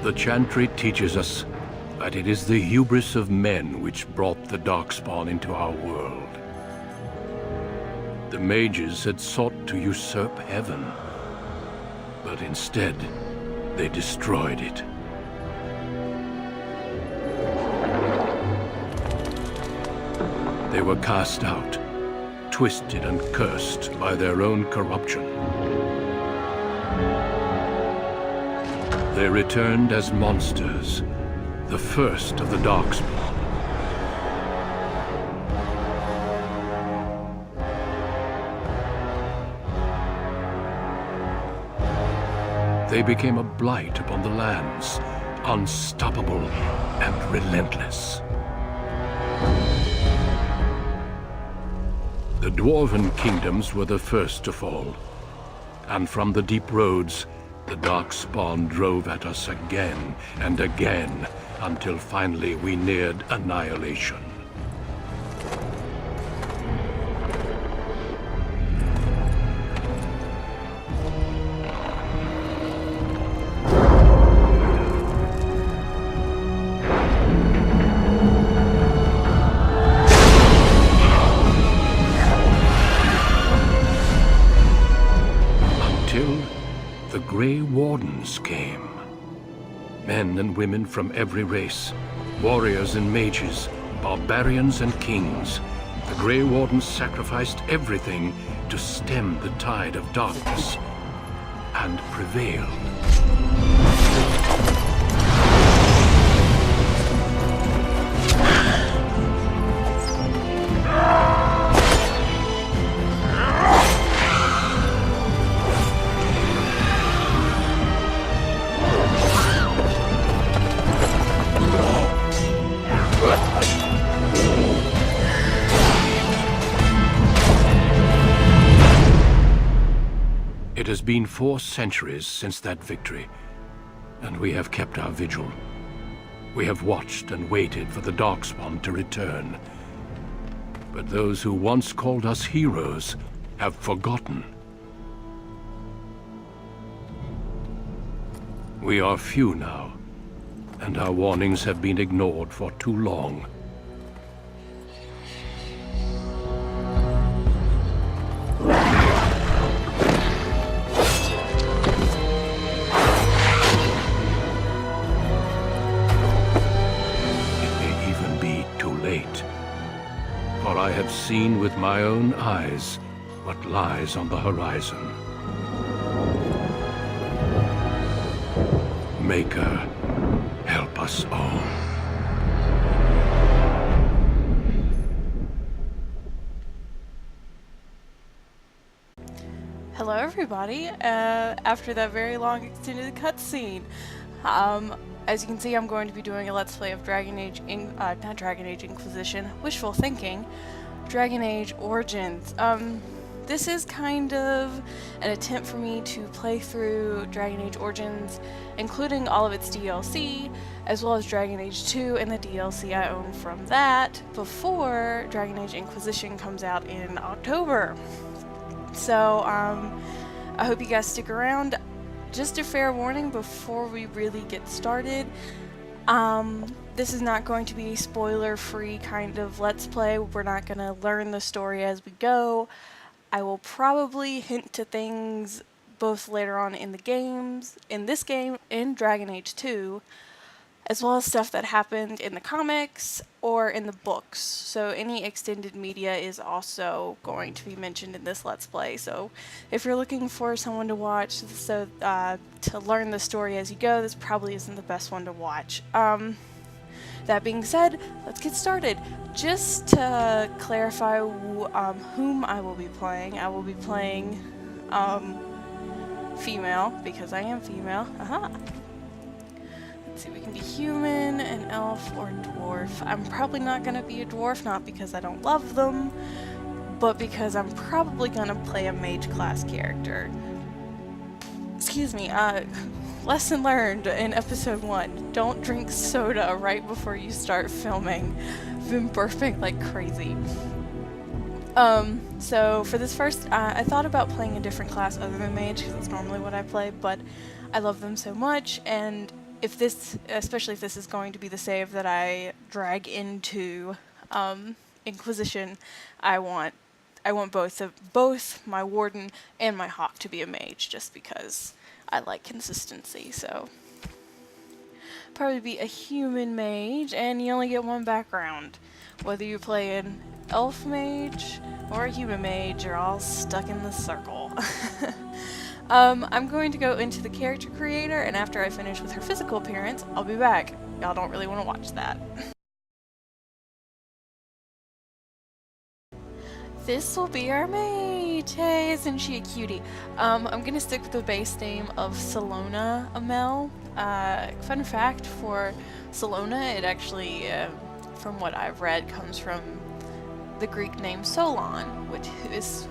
The Chantry teaches us that it is the hubris of men which brought the Darkspawn into our world. The mages had sought to usurp heaven, but instead, they destroyed it. They were cast out, twisted and cursed by their own corruption. They returned as monsters, the first of the Darkspawn. They became a blight upon the lands, unstoppable and relentless. The Dwarven kingdoms were the first to fall, and from the deep roads, the Darkspawn drove at us again and again, until finally we neared annihilation. The Grey Wardens came. Men and women from every race, warriors and mages, barbarians and kings. The Grey Wardens sacrificed everything to stem the tide of darkness, and prevailed. It has been 4 centuries since that victory, and we have kept our vigil. We have watched and waited for the Darkspawn to return. But those who once called us heroes have forgotten. We are few now, and our warnings have been ignored for too long. For I have seen with my own eyes what lies on the horizon. Maker, help us all. Hello everybody, after that very long extended cutscene. As you can see, I'm going to be doing a Let's Play of Dragon Age, not Dragon Age Inquisition, wishful thinking, Dragon Age Origins. This is kind of an attempt for me to play through Dragon Age Origins, including all of its DLC, as well as Dragon Age 2 and the DLC I own from that, before Dragon Age Inquisition comes out in October. So, I hope you guys stick around. Just a fair warning before we really get started, this is not going to be spoiler-free kind of Let's Play. We're not going to learn the story as we go. I will probably hint to things both later on in the games, in this game, in Dragon Age 2, as well as stuff that happened in the comics or in the books. So any extended media is also going to be mentioned in this Let's Play. So if you're looking for someone to watch to learn the story as you go, this probably isn't the best one to watch. That being said, let's get started. Just to clarify whom I will be playing female, because I am female. Let's see, we can be human, an elf, or dwarf. I'm probably not going to be a dwarf, not because I don't love them, but because I'm probably going to play a mage class character. Excuse me, lesson learned in episode 1. Don't drink soda right before you start filming. I've been burping like crazy. So for this first, I thought about playing a different class other than mage, because that's normally what I play, but I love them so much, and if this, especially if this is going to be the save that I drag into Inquisition, I want both my Warden and my Hawk to be a mage, just because I like consistency. So probably be a human mage, and you only get one background. Whether you play an elf mage or a human mage, you're all stuck in the circle. I'm going to go into the character creator, and after I finish with her physical appearance, I'll be back. Y'all don't really want to watch that. This will be our mage. Hey, isn't she a cutie? I'm gonna stick with the base name of Salona Amel. Fun fact for Salona, it actually, from what I've read, comes from the Greek name Solon,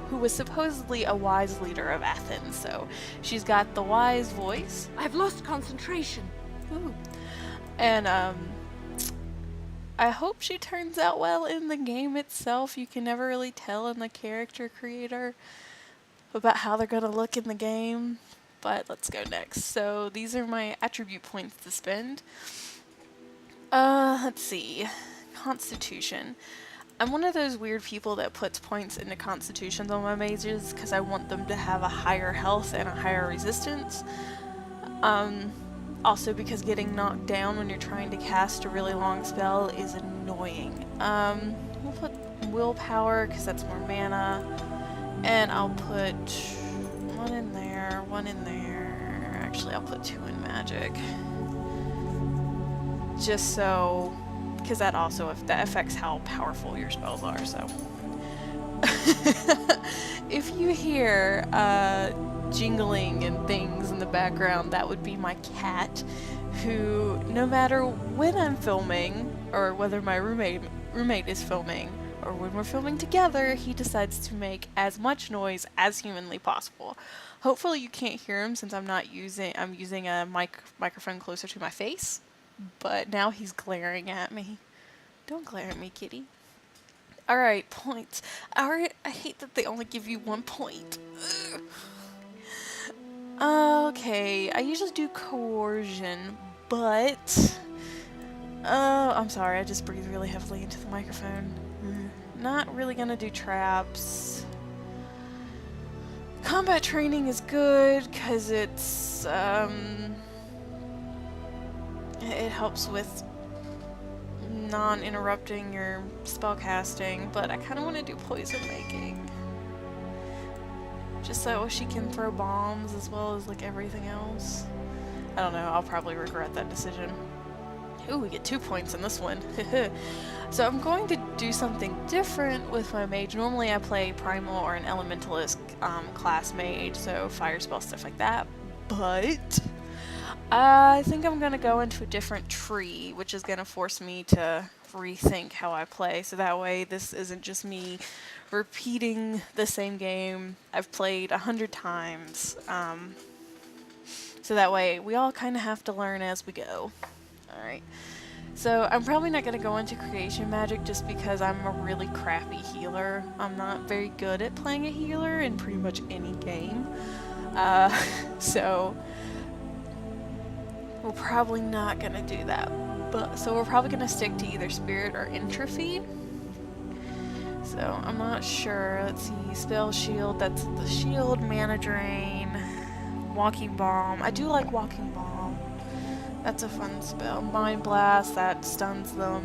who was supposedly a wise leader of Athens. So she's got the wise voice. I've lost concentration. Ooh. And I hope she turns out well in the game itself. You can never really tell in the character creator about how they're gonna look in the game. But let's go next. So these are my attribute points to spend. Let's see. Constitution. I'm one of those weird people that puts points into constitutions on my mages because I want them to have a higher health and a higher resistance. Also because getting knocked down when you're trying to cast a really long spell is annoying. We'll put willpower because that's more mana. And I'll put one in there, one in there. Actually, I'll put 2 in magic. Just so, because that also that affects how powerful your spells are, so. If you hear jingling and things in the background, that would be my cat, who, no matter when I'm filming, or whether my roommate is filming, or when we're filming together, he decides to make as much noise as humanly possible. Hopefully you can't hear him since I'm using a microphone closer to my face, but now he's glaring at me. Don't glare at me, kitty. Alright, points. Alright, I hate that they only give you 1 point. Ugh. Okay, I usually do coercion, but I'm sorry, I just breathed really heavily into the microphone. Not really gonna do traps. Combat training is good because it's it helps with non-interrupting your spellcasting, but I kind of want to do poison making. Just so she can throw bombs as well as like everything else. I don't know, I'll probably regret that decision. Ooh, we get 2 points in this one. So I'm going to do something different with my mage. Normally I play primal or an elementalist class mage, so fire spell, stuff like that. But I think I'm going to go into a different tree, which is going to force me to rethink how I play. So that way this isn't just me repeating the same game I've played 100 times. So that way we all kind of have to learn as we go. Alright, so I'm probably not going to go into creation magic just because I'm a really crappy healer. I'm not very good at playing a healer in pretty much any game. So we're probably not going to do that. So we're probably going to stick to either spirit or entropy. So I'm not sure. Let's see, spell shield, that's the shield, mana drain, walking bomb. I do like walking bomb. That's a fun spell. Mind Blast, that stuns them,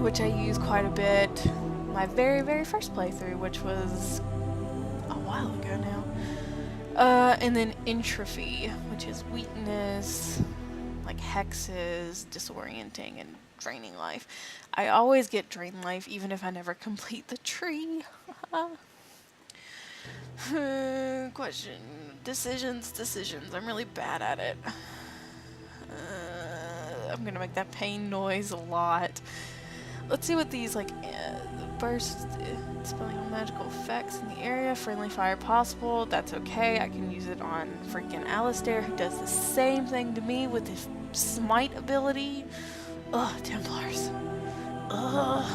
which I use quite a bit. My very, very first playthrough, which was a while ago now. And then Entropy, which is weakness, like hexes, disorienting, and draining life. I always get drain life, even if I never complete the tree. Question. Decisions. I'm really bad at it. I'm gonna make that pain noise a lot. Let's see what these, like, burst, spelling all magical effects in the area, friendly fire possible. That's okay. I can use it on freaking Alistair, who does the same thing to me with his smite ability. Ugh, Templars. Ugh.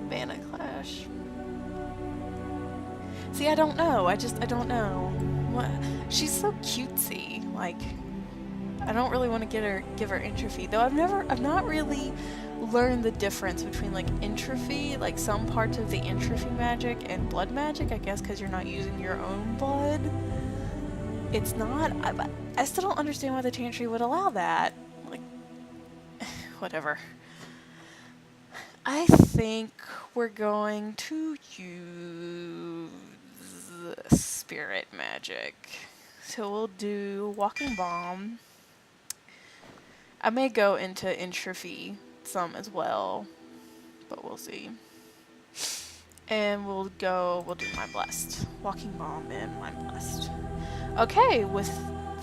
Mana Clash. See, I don't know. I don't know. What? She's so cutesy. Like, I don't really want to give her entropy, though I've not really learned the difference between like entropy, like some parts of the entropy magic, and blood magic, I guess because you're not using your own blood. It's not, I still don't understand why the Chantry would allow that. Like, whatever. I think we're going to use spirit magic. So we'll do Walking Bomb. I may go into entropy some as well, but we'll see. And we'll do Mind Blast. Walking Bomb and Mind Blast. Okay, with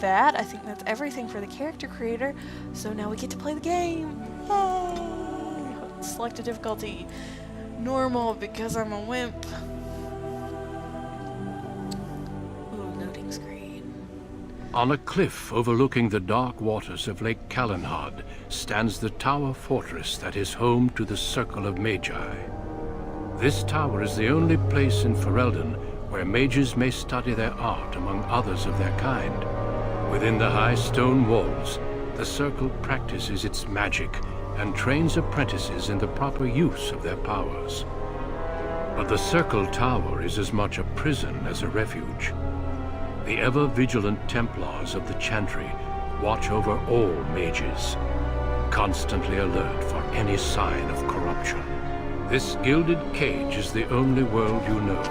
that, I think that's everything for the character creator. So now we get to play the game. Yay! Select a difficulty. Normal, because I'm a wimp. Ooh, loading screen. On a cliff overlooking the dark waters of Lake Calenhad stands the Tower Fortress that is home to the Circle of Magi. This tower is the only place in Ferelden where mages may study their art among others of their kind. Within the high stone walls, the Circle practices its magic and trains apprentices in the proper use of their powers. But the Circle Tower is as much a prison as a refuge. The ever-vigilant Templars of the Chantry watch over all mages, constantly alert for any sign of corruption. This gilded cage is the only world you know.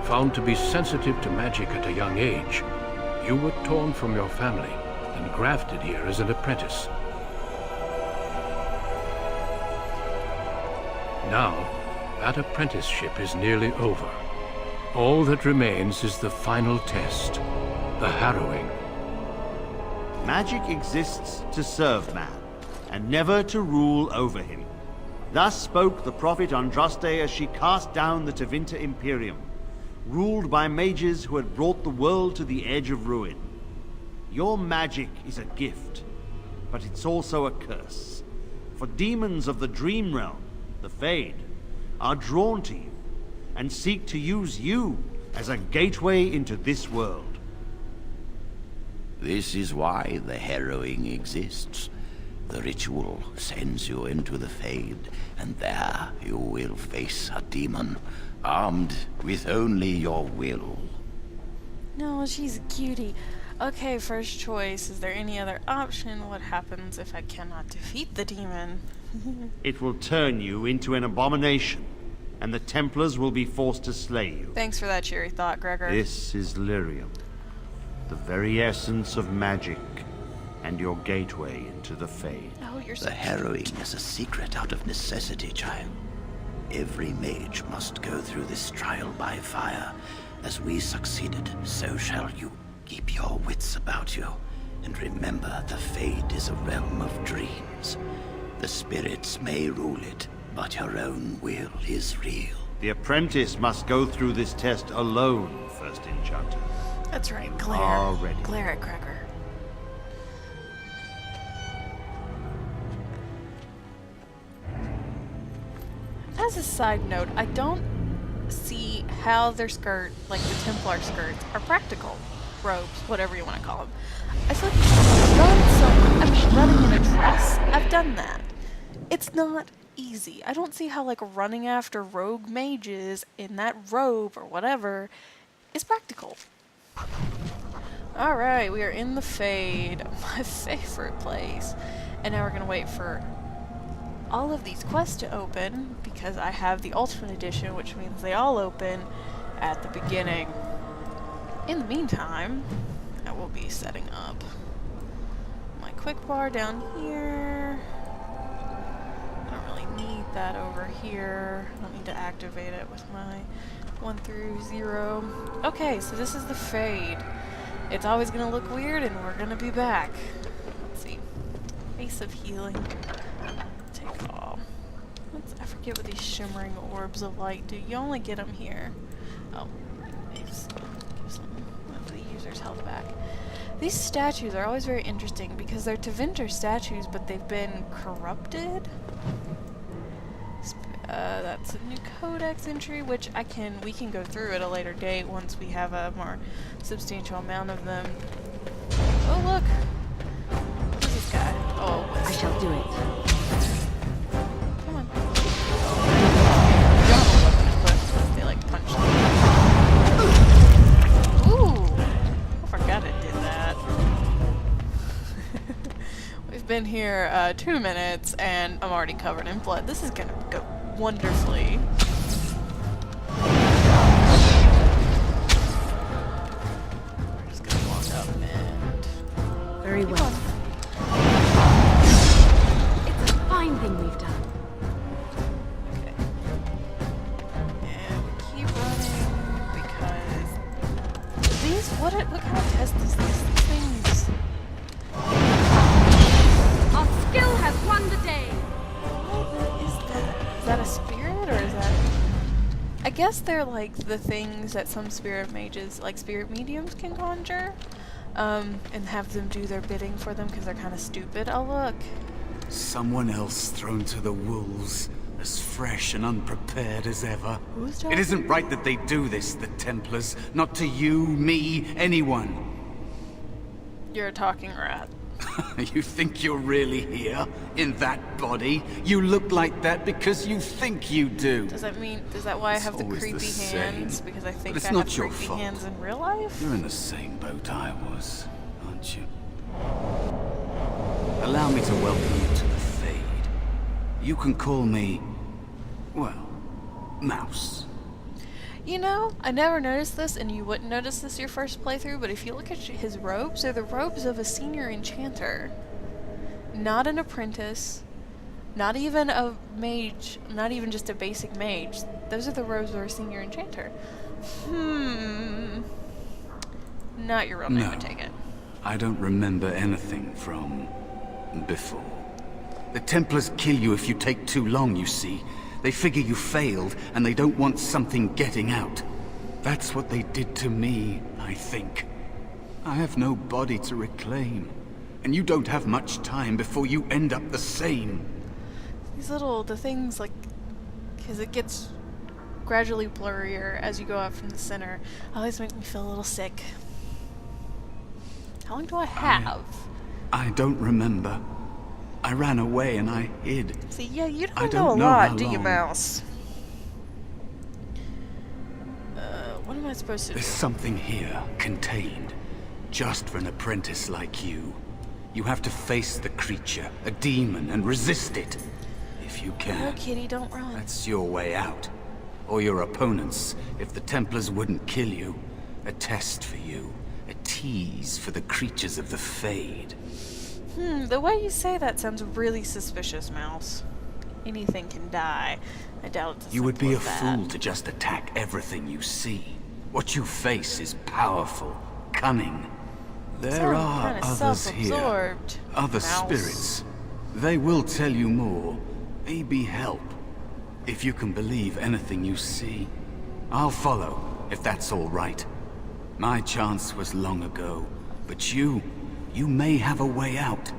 Found to be sensitive to magic at a young age, you were torn from your family and grafted here as an apprentice. Now, that apprenticeship is nearly over. All that remains is the final test, the harrowing. Magic exists to serve man, and never to rule over him. Thus spoke the prophet Andraste as she cast down the Tevinter Imperium, ruled by mages who had brought the world to the edge of ruin. Your magic is a gift, but it's also a curse. For demons of the Dream Realm, the Fade, are drawn to you and seek to use you as a gateway into this world. This is why the harrowing exists. The ritual sends you into the Fade, and there you will face a demon, armed with only your will. No, she's a cutie. Okay, first choice. Is there any other option? What happens if I cannot defeat the demon? It will turn you into an abomination, and the Templars will be forced to slay you. Thanks for that cheery thought, Gregor. This is Lyrium, the very essence of magic, and your gateway into the Fade. Oh, you're so The harrowing is a secret out of necessity, child. Every mage must go through this trial by fire. As we succeeded, so shall you. Keep your wits about you, and remember the Fade is a realm of dreams. The spirits may rule it, but your own will is real. The apprentice must go through this test alone, First Enchanter. That's right, glare. Already. Glare at Gregor. As a side note, I don't see how their skirt, like the Templar skirts, are practical. Robes, whatever you want to call them. I feel like running in a dress. I've done that. It's not easy. I don't see how like running after rogue mages in that robe or whatever is practical. Alright, we are in the Fade, my favorite place. And now we're gonna wait for all of these quests to open because I have the Ultimate Edition, which means they all open at the beginning. In the meantime, I will be setting up my quick bar down here. I don't really need that over here. I don't need to activate it with my 1 through 0. Okay, so this is the Fade. It's always gonna look weird and we're gonna be back. Let's see. Face of Healing. Take all. I forget what these shimmering orbs of light do. You only get them here. Oh, it's give some of the users health back. These statues are always very interesting because they're Tevinter statues, but they've been corrupted. That's a new codex entry, which we can go through at a later date once we have a more substantial amount of them. Oh look! shall do it. Come on. You don't have a weapon equipped. They like punch them. Ooh! I forgot it did that. We've been here 2 minutes and I'm already covered in blood. This is gonna go wonderfully. We're just gonna walk up and... Very keep well. on. It's a fine thing we've done. Okay. And we keep running because these what kind of test is this? These things. Our skill has won the day. What is that? Is that a spirit or is that? I guess they're like the things that some spirit mages, like spirit mediums, can conjure, and have them do their bidding for them because they're kind of stupid. Oh look. Someone else thrown to the wolves, as fresh and unprepared as ever. Who's It talking? isn't right that they do this, the Templars. Not to you, me, anyone. You're a talking rat. You think you're really here? In that body? You look like that because you think you do. Is that why I It's have the always the creepy same. hands? Because I think But it's I not have your creepy fault. hands in real life? You're in the same boat I was, aren't you? Allow me to welcome you to the Fade. You can call me, well, Mouse. You know, I never noticed this, and you wouldn't notice this your first playthrough, but if you look at his robes, they're the robes of a senior enchanter. Not an apprentice, not even a mage, not even just a basic mage. Those are the robes of a senior enchanter. Not your real name, I No. take it. I don't remember anything from before. The Templars kill you if you take too long, you see. They figure you failed, and they don't want something getting out. That's what they did to me, I think. I have no body to reclaim, and you don't have much time before you end up the same. The things like, because it gets gradually blurrier as you go out from the center, always make me feel a little sick. How long do I have? I don't remember. I ran away and I hid. See, yeah, you I don't know a don't know how lot, do you, long. Mouse? What am I supposed to do? There's something here, contained. Just for an apprentice like you. You have to face the creature, a demon, and resist it. If you No, can. kitty, don't run. That's your way out. Or your opponents, if the Templars wouldn't kill you. A test for you. A tease for the creatures of the Fade. The way you say that sounds really suspicious, Mouse. Anything can die. I doubt it's as You would be a simple as that. fool to just attack everything you see. What you face is powerful, cunning. There Sound are kinda others here. self-absorbed, Other Mouse. spirits. They will tell you more. Maybe help. If you can believe anything you see. I'll follow, if that's all right. My chance was long ago, but you may have a way out.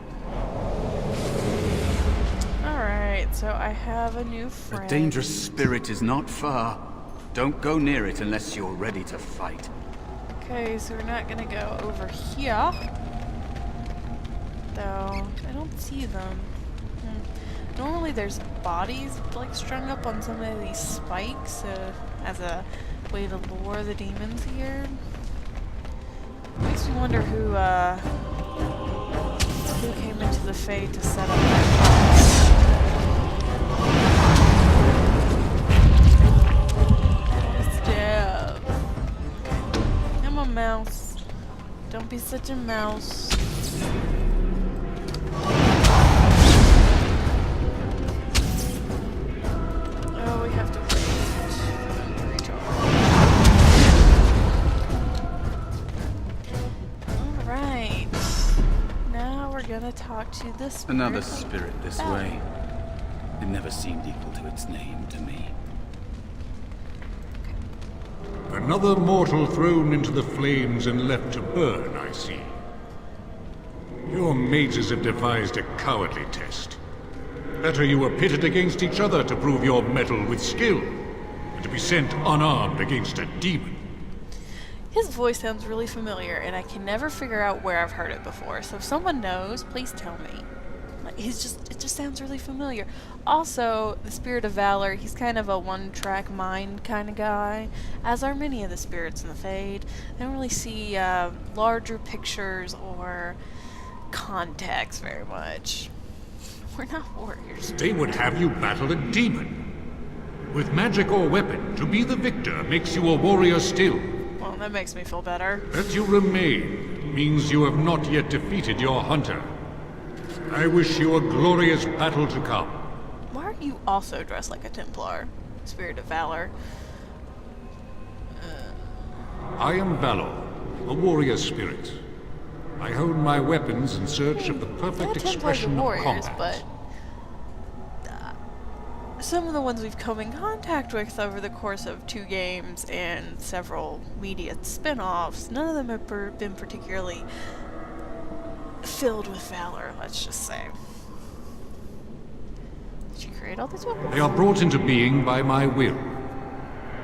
Alright, so I have a new A friend. dangerous spirit is not far. Don't go near it unless you're ready to fight. Okay, so we're not gonna go over here. Though, I don't see them. Normally there's bodies like strung up on some of these spikes as a way to lure the demons here. Makes me wonder who came into the Fade to set up that Dev. I'm a mouse. Don't be such a mouse. Oh, we have to wait for them to recharge. Alright. Now we're gonna talk to this Another spirit this Oh. way. It never seemed equal to its name to me. Another mortal thrown into the flames and left to burn, I see. Your mages have devised a cowardly test. Better you were pitted against each other to prove your mettle with skill, than to be sent unarmed against a demon. His voice sounds really familiar, and I can never figure out where I've heard it before. So if someone knows, please tell me. Like, it just sounds really familiar. Also, the Spirit of Valor, he's kind of a one-track mind kind of guy, as are many of the spirits in the Fade. They don't really see larger pictures or context very much. We're not warriors. They would have you battle a demon. With magic or weapon, to be the victor makes you a warrior still. Well, that makes me feel better. That you remain means you have not yet defeated your hunter. I wish you a glorious battle to come. Why are you also dressed like a Templar? Spirit of Valor. I am Valor, a warrior spirit. I hone my weapons in search of the perfect Templars are expression of warriors, combat. but some of the ones we've come in contact with over the course of 2 games and several media spin-offs, none of them have been particularly filled with valor, let's just say. Did you create all these weapons? They are brought into being by my will.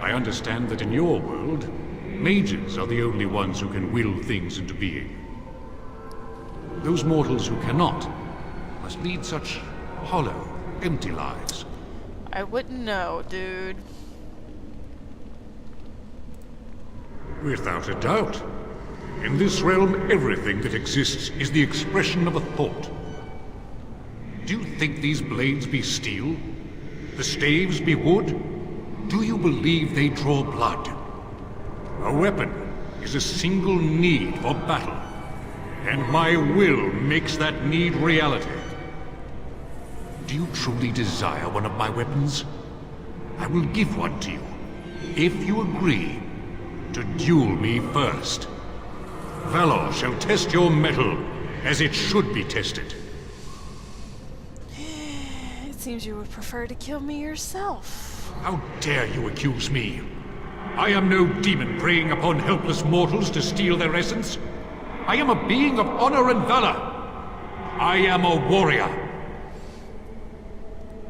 I understand that in your world, mages are the only ones who can will things into being. Those mortals who cannot must lead such hollow, empty lives. I wouldn't know, dude. Without a doubt. In this realm, everything that exists is the expression of a thought. Do you think these blades be steel? The staves be wood? Do you believe they draw blood? A weapon is a single need for battle, and my will makes that need reality. Do you truly desire one of my weapons? I will give one to you, if you agree to duel me first. Valor shall test your mettle as it should be tested. It seems you would prefer to kill me yourself. How dare you accuse me? I am no demon preying upon helpless mortals to steal their essence. I am a being of honor and valor. I am a warrior.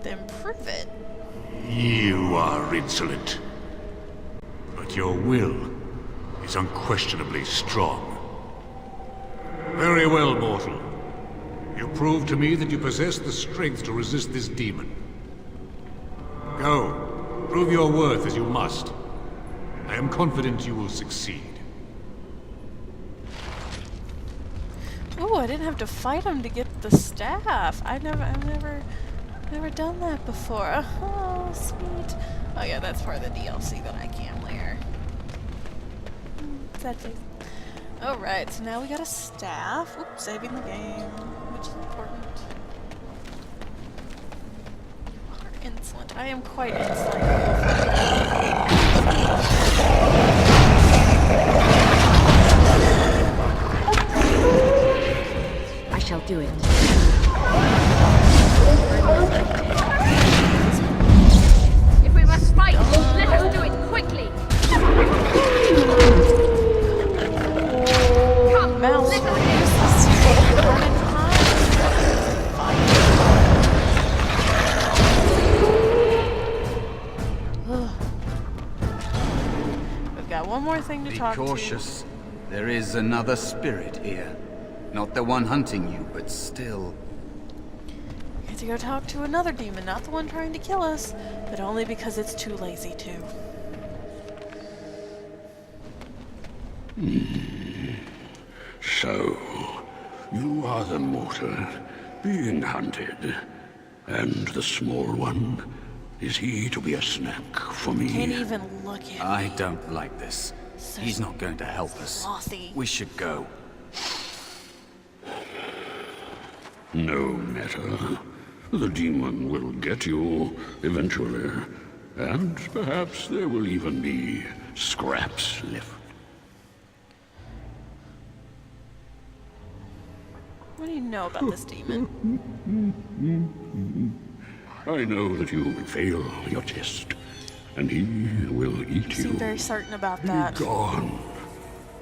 Then prove it. You are insolent. But your will is unquestionably strong. Very well, mortal. You prove to me that you possess the strength to resist this demon. Go. Prove your worth as you must. I am confident you will succeed. Ooh, I didn't have to fight him to get the staff. I've never done that before. Oh, sweet. Oh yeah, that's part of the DLC that I can't layer. Sad face. Alright, so now we got a staff. Oops, saving the game, which is important. You are insolent. I am quite insolent. I shall do it. If we must fight, let us do it quickly. Come, Mouse. let us We've got one more thing to Be talk cautious. There is another spirit here. Not the one hunting you, but still. to. We have to go talk to another demon, not the one trying to kill us, but only because it's too lazy to. So, you are the mortal being hunted. And the small one, is he to be a snack for me? Can't even look at I don't like this. So He's not going to help us. slothy. We should go. No matter. The demon will get you eventually. And perhaps there will even be scraps left. What do you know about this demon? I know that you will fail your test, and he will eat You seem you. very certain about Be that. gone.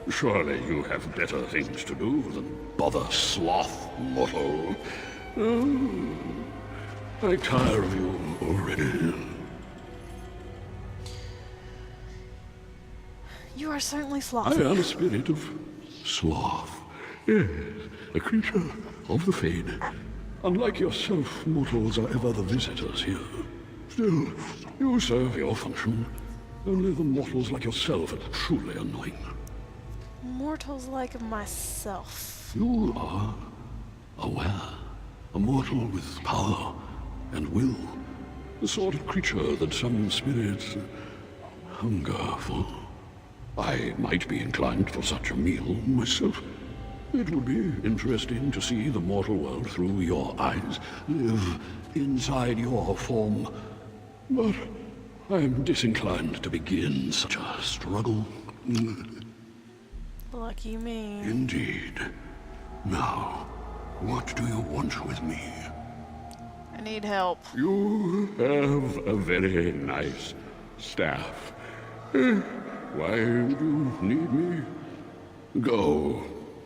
Surely you have better things to do than bother sloth, mortal. Oh, I tire of you already. You are certainly I slothful. am a spirit of sloth. Yes, a creature of the Fade. Unlike yourself, mortals are ever the visitors here. Still, you serve your function. Only the mortals like yourself are truly annoying. Mortals like myself. You are aware. A mortal with power and will. The sort of creature that some spirits hunger for. I might be inclined for such a meal myself. It would be interesting to see the mortal world through your eyes, live inside your form. But I'm disinclined to begin such a struggle. Lucky me. Indeed. Now, what do you want with me? I need help. You have a very nice staff. Why do you need me? Go.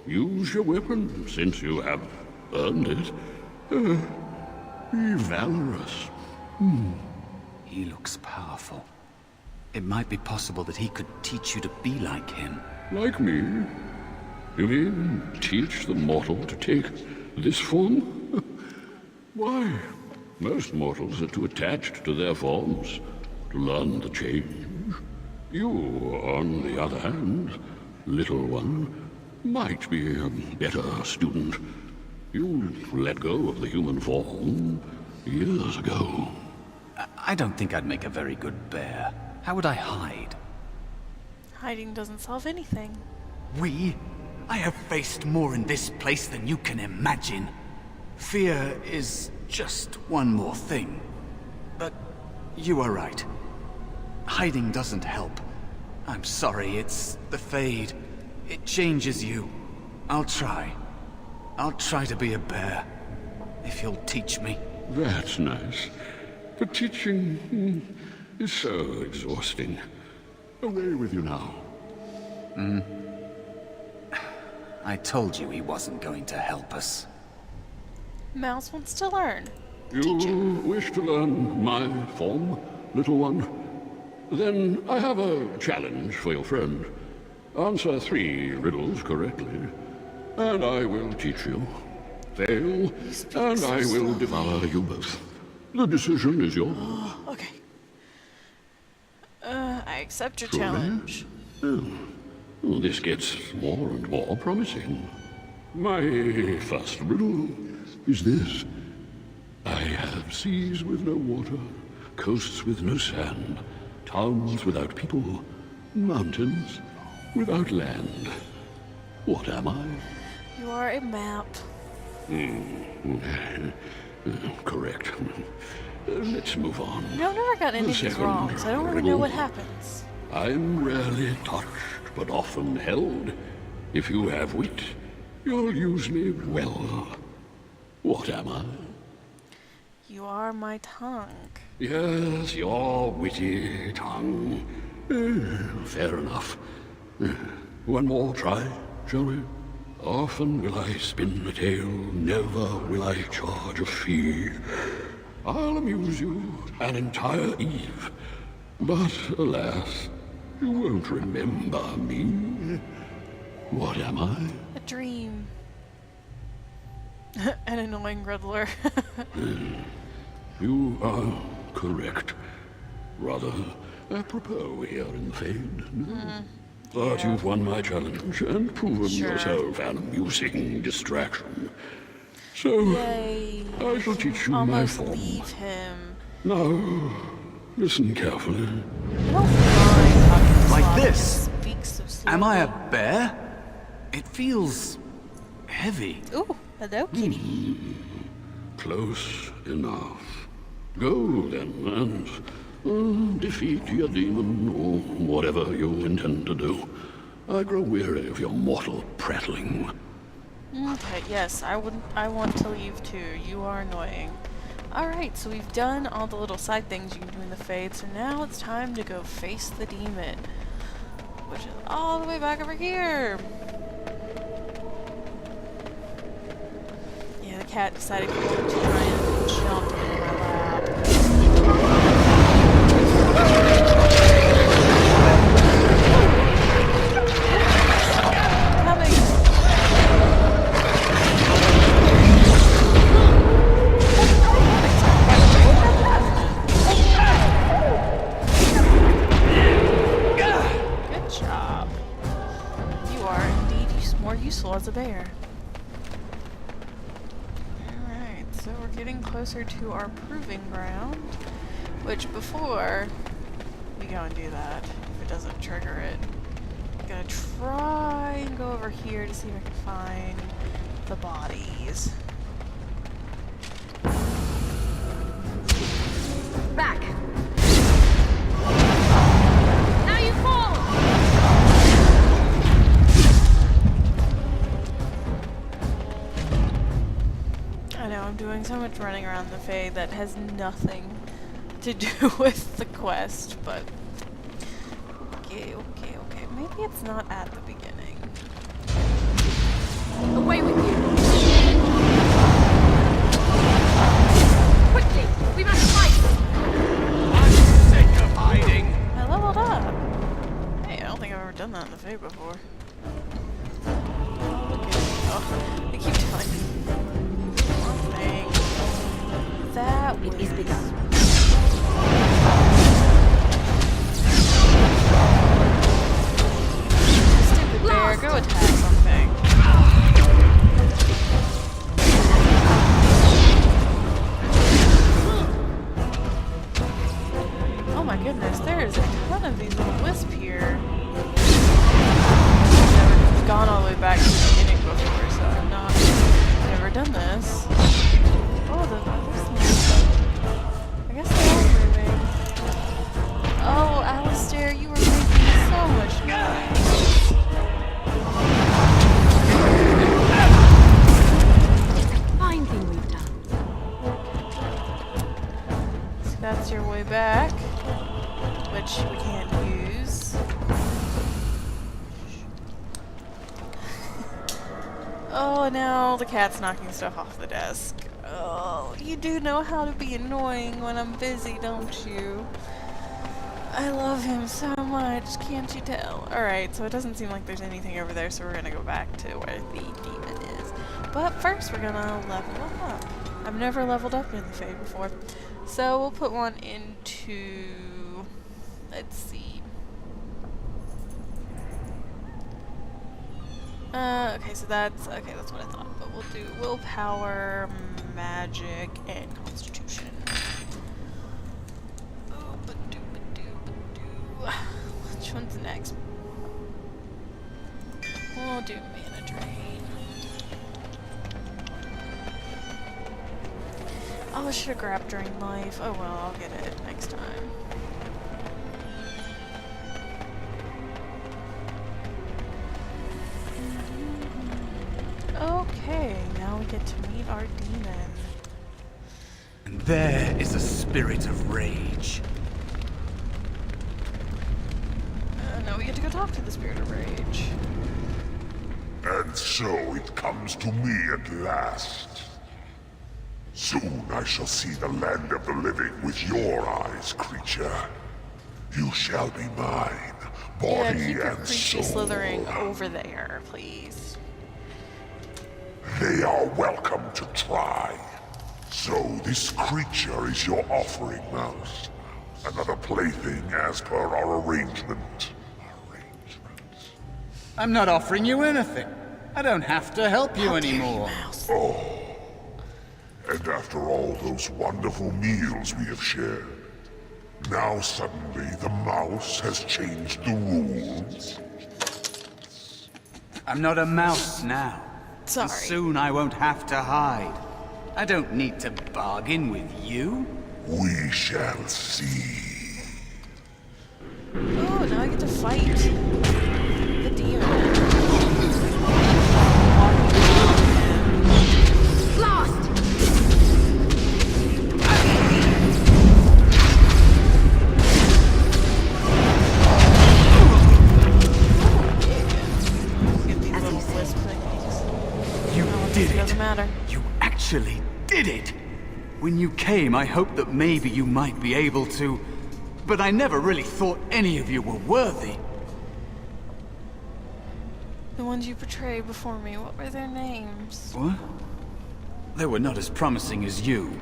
Use your weapon, since you have earned it. Be valorous. He looks powerful. It might be possible that he could teach you to be like him. Like me? You mean teach the mortal to take this form? Why? Most mortals are too attached to their forms to learn the change. You, on the other hand, little one, might be a better student. You let go of the human form years ago. I don't think I'd make a very good bear. How would I hide? Hiding doesn't solve anything. I have faced more in this place than you can imagine. Fear is just one more thing. But you are right. Hiding doesn't help. I'm sorry, it's the Fade. It changes you. I'll try. I'll try to be a bear. If you'll teach me. That's nice. But teaching is so exhausting. Away with you now. I told you he wasn't going to help us. Mouse wants to learn. You wish to learn my form, little one? Then I have a challenge for your friend. Answer 3 riddles correctly, and I will teach you. Fail, and I will devour you both. The decision is yours. Okay. I accept your challenge. Oh, this gets more and more promising. My first riddle is this. I have seas with no water, coasts with no sand, towns without people, mountains without land. What am I? You are a map. Correct. Let's move on. You know, I've never gotten any of these Second wrong, so I don't really riddle. know what happens. I'm rarely touched, but often held. If you have wit, you'll use me well. What am I? You are my tongue. Yes, your witty tongue. Fair enough. One more try, shall we? Often will I spin a tale, never will I charge a fee. I'll amuse you an entire eve, but alas, you won't remember me. What am I? A dream. An annoying riddler. You are correct. Rather apropos here in the Fade. But you've won my challenge and proven yourself an amusing distraction. So, Yay. I shall teach you my Almost form. leave him. Now, listen carefully. I don't mind talking Like slowly, this? just speak so slowly. Am I a bear? It feels heavy. Ooh, hello, kitty. Close enough. Go then and defeat your demon or whatever you intend to do. I grow weary of your mortal prattling. Okay, yes, I want to leave too. You are annoying. Alright, so we've done all the little side things you can do in the Fade, so now it's time to go face the demon. Which is all the way back over here. Yeah, the cat decided to try and jump in my lap. Coming! more useful as a bear. Alright, so we're getting closer to our proving ground, which before we go and do that, if it doesn't trigger it, I'm gonna try and go over here to see if I can find the bodies. Back! Now you fall! I know, I'm doing so much running around the Fae that has nothing to do with the quest, but okay. Maybe it's not at the beginning. Away with you! Quickly! We must fight! I'm sick of hiding. I leveled up! Hey, I don't think I've ever done that in the Fae before. Oh, look at me. Oh, they keep telling me one thing. That was... It is begun. Stupid bear, go attack something. Oh my goodness, there is a ton of these little wisps here. I've never gone all the way back to the beginning before, so I've never done this. Oh, the others. I guess they are moving. Oh, Alistair, you were making so much noise. Fine thing we've done. So that's your way back, which we can't use. Oh, now the cat's knocking stuff off the desk. Oh, you do know how to be annoying when I'm busy, don't you? I love him so much, can't you tell? Alright, so it doesn't seem like there's anything over there, so we're gonna go back to where the demon is. But first, we're gonna level up. I've never leveled up in the Fae before. So we'll put one into... let's see. Okay, so that's what I thought. But we'll do willpower, magic, and constitution. Oh, which one's next? We'll do mana drain. Oh, I should have grabbed drain life. Oh well, I'll get it next time. Okay, now we get to meet our demon. And there is a spirit of rage. Now we get to go talk to the Spirit of Rage. And so it comes to me at last. Soon I shall see the land of the living with your eyes, creature. You shall be mine, Yeah, body keep your and creepy soul. slithering over there, please. They are welcome to try. So this creature is your offering, Mouse. Another plaything as per our arrangement. I'm not offering you anything. I don't have to help you anymore. And after all those wonderful meals we have shared, now suddenly the mouse has changed the rules. I'm not a mouse now. Sorry. And soon I won't have to hide. I don't need to bargain with you. We shall see. Oh, now I get to fight the demon. Blast! Get these little wisp things. You did it. Doesn't matter. You actually did it. When you came, I hoped that maybe you might be able to, but I never really thought any of you were worthy. The ones you portrayed before me, what were their names? What? They were not as promising as you.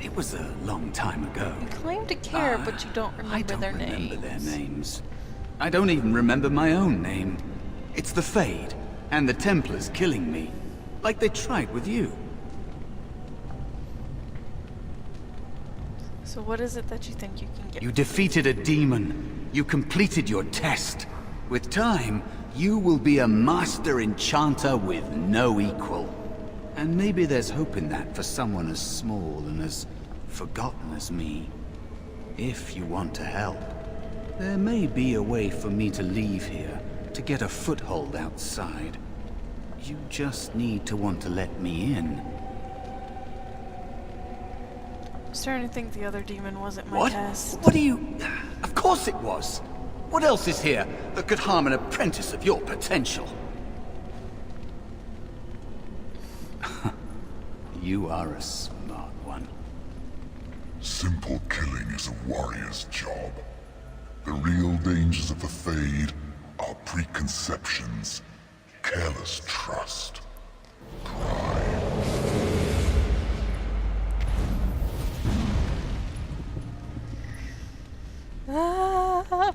It was a long time ago. You claim to care, but you don't remember I don't their remember names. their names. I don't even remember my own name. It's the Fade. And the Templars killing me, like they tried with you. So what is it that you think you can get? You defeated a demon. You completed your test. With time, you will be a master enchanter with no equal. And maybe there's hope in that for someone as small and as forgotten as me. If you want to help, there may be a way for me to leave here, to get a foothold outside. You just need to want to let me in. I'm starting to think the other demon wasn't my What? test. What are you... Of course it was! What else is here that could harm an apprentice of your potential? You are a smart one. Simple killing is a warrior's job. The real dangers of the Fade are preconceptions, careless trust, pride.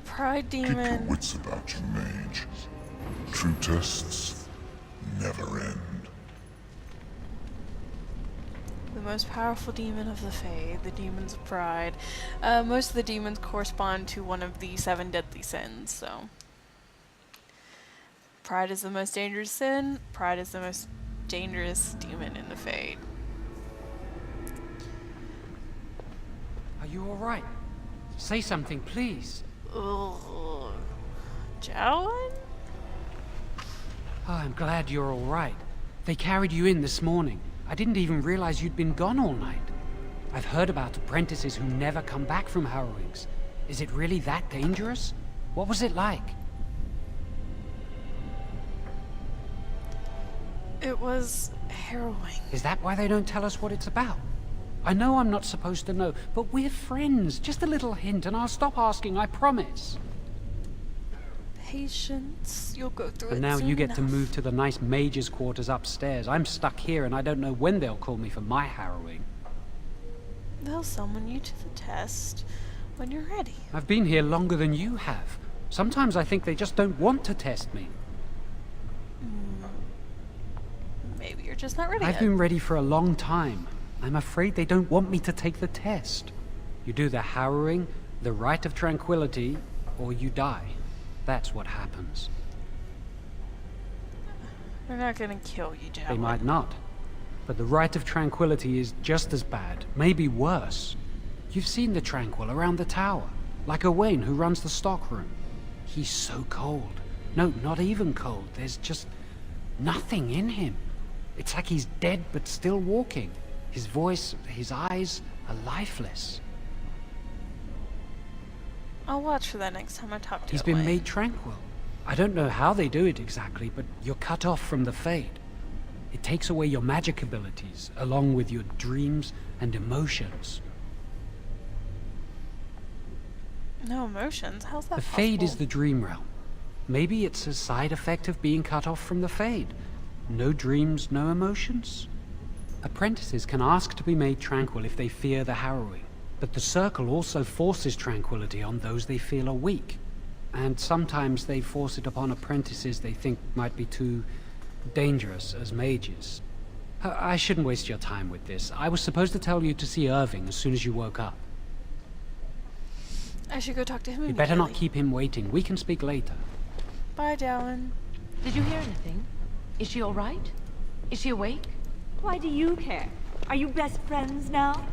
Pride Keep your demon. wits about you, mage. True tests never end. The most powerful demon of the Fae, the demons of pride. Most of the demons correspond to one of the 7 deadly sins, so. Pride is the most dangerous sin. Pride is the most dangerous demon in the Fade. Are you alright? Say something, please. Ugh. Jowan? Oh, I'm glad you're alright. They carried you in this morning. I didn't even realize you'd been gone all night. I've heard about apprentices who never come back from harrowings. Is it really that dangerous? What was it like? It was harrowing. Is that why they don't tell us what it's about? I know I'm not supposed to know, but we're friends. Just a little hint and I'll stop asking, I promise. Patience. You'll go through it And now soon you get to enough. move to the nice mage's quarters upstairs. I'm stuck here and I don't know when they'll call me for my harrowing. They'll summon you to the test when you're ready. I've been here longer than you have. Sometimes I think they just don't want to test me. Maybe you're just not ready I've yet. been ready for a long time. I'm afraid they don't want me to take the test. You do the harrowing, the rite of tranquility, or you die. That's what happens. They're not gonna kill you, Jowan. They might not. But the rite of tranquility is just as bad, maybe worse. You've seen the Tranquil around the tower, like Owain who runs the stockroom. He's so cold. No, not even cold. There's just nothing in him. It's like he's dead but still walking. His voice, his eyes are lifeless. I'll watch for that next time I talk to He's been Owain. made tranquil. I don't know how they do it exactly, but you're cut off from the Fade. It takes away your magic abilities, along with your dreams and emotions. No emotions? How's that The possible? Fade is the dream realm. Maybe it's a side effect of being cut off from the Fade. No dreams, no emotions? Apprentices can ask to be made tranquil if they fear the harrowing, but the Circle also forces tranquility on those they feel are weak. And sometimes they force it upon apprentices they think might be too dangerous as mages. I shouldn't waste your time with this. I was supposed to tell you to see Irving as soon as you woke up. I should go talk to him You immediately. better not keep him waiting. We can speak later. Bye, Jowan. Did you hear anything? Is she all right? Is she awake? Why do you care? Are you best friends now?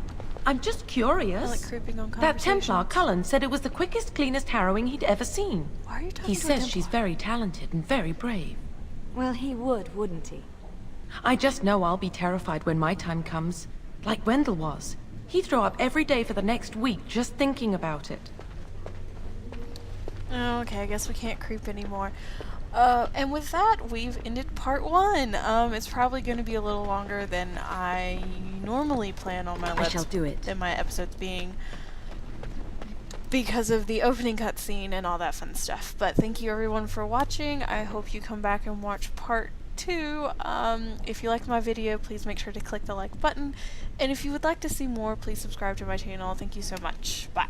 I'm just curious. I like creeping on That Templar, conversations. Cullen, said it was the quickest, cleanest harrowing he'd ever seen. Why are you talking He to a says Templar? she's very talented and very brave. Well, he would, wouldn't he? I just know I'll be terrified when my time comes. Like Wendell was. He'd throw up every day for the next week just thinking about it. Oh, okay, I guess we can't creep anymore. And with that, we've ended part 1. It's probably going to be a little longer than I normally plan on my shall do it. than my episodes being, because of the opening cutscene and all that fun stuff. But thank you everyone for watching. I hope you come back and watch part 2. If you liked my video, please make sure to click the like button. And if you would like to see more, please subscribe to my channel. Thank you so much. Bye.